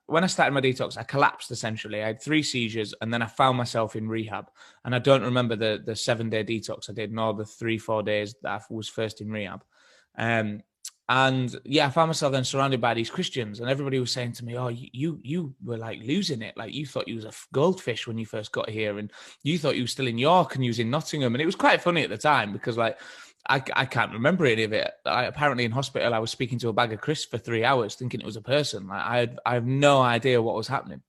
when I started my detox, I collapsed essentially. I had 3 seizures, and then I found myself in rehab. And I don't remember the 7-day detox I did, nor the 3-4 days that I was first in rehab. And yeah, I found myself then surrounded by these Christians, and everybody was saying to me, "Oh, you were like losing it. Like you thought you was a goldfish when you first got here, and you thought you were still in York and you was in Nottingham." And it was quite funny at the time because like I can't remember any of it. Apparently in hospital, I was speaking to a bag of crisps for 3 hours, thinking it was a person. Like I have no idea what was happening.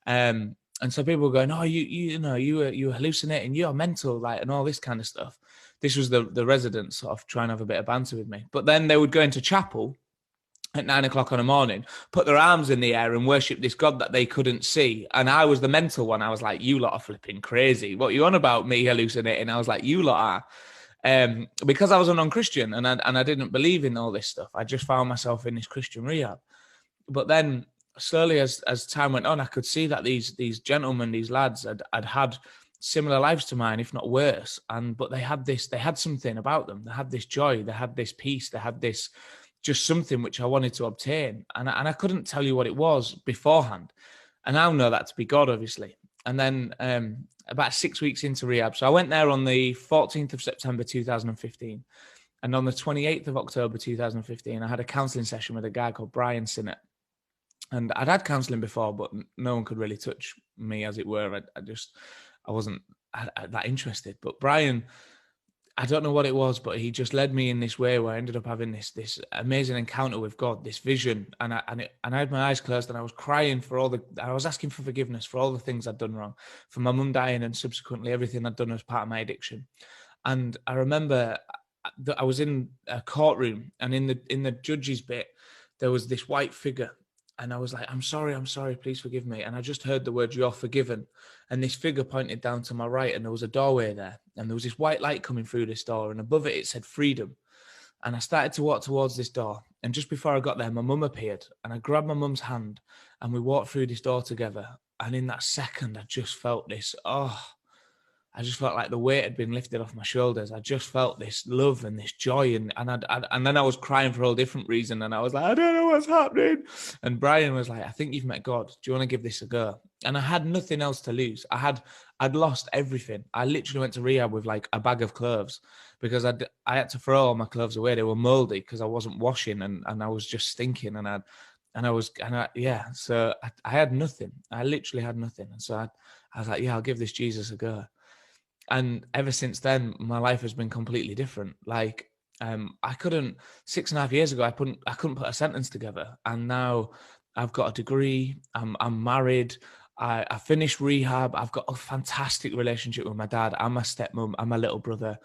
And so people were going, "Oh, you know, you were hallucinating, you're mental," like, and all this kind of stuff. This was the residents sort of trying to have a bit of banter with me. But then they would go into chapel at 9 o'clock on a morning, put their arms in the air and worship this God that they couldn't see. And I was the mental one. I was like, "You lot are flipping crazy. What are you on about, me hallucinating?" I was like, "You lot are." Because I was a non-Christian and I didn't believe in all this stuff. I just found myself in this Christian rehab. But then slowly as time went on, I could see that these gentlemen, these lads had similar lives to mine, if not worse. But they had something about them. They had this joy, they had this peace, they had this just something which I wanted to obtain. And I couldn't tell you what it was beforehand. And I know that to be God, obviously. And then about 6 weeks into rehab, so I went there on the 14th of September 2015. And on the 28th of October 2015, I had a counselling session with a guy called Brian Sinnott. And I'd had counselling before, but no one could really touch me, as it were. I wasn't that interested. But Brian, I don't know what it was, but he just led me in this way where I ended up having this amazing encounter with God, this vision. And I had my eyes closed and I was crying I was asking for forgiveness for all the things I'd done wrong, for my mum dying and subsequently everything I'd done as part of my addiction. And I remember that I was in a courtroom, and in the judge's bit, there was this white figure. And I was like, I'm sorry, please forgive me. And I just heard the words, "You're forgiven." And this figure pointed down to my right, and there was a doorway there. And there was this white light coming through this door, and above it said freedom. And I started to walk towards this door. And just before I got there, my mum appeared, and I grabbed my mum's hand, and we walked through this door together. And in that second, I just felt this, I just felt like the weight had been lifted off my shoulders. I just felt this love and this joy. And then I was crying for a different reason. And I was like, "I don't know what's happening." And Brian was like, "I think you've met God. Do you want to give this a go?" And I had nothing else to lose. I'd lost everything. I literally went to rehab with like a bag of clothes because I had to throw all my clothes away. They were moldy because I wasn't washing and I was just stinking. So I had nothing. I literally had nothing. And so I was like, "Yeah, I'll give this Jesus a go." And ever since then, my life has been completely different. Like, I couldn't 6.5 years ago, I couldn't put a sentence together. And now I've got a degree. I'm married. I finished rehab. I've got a fantastic relationship with my dad and my stepmom and my little brother.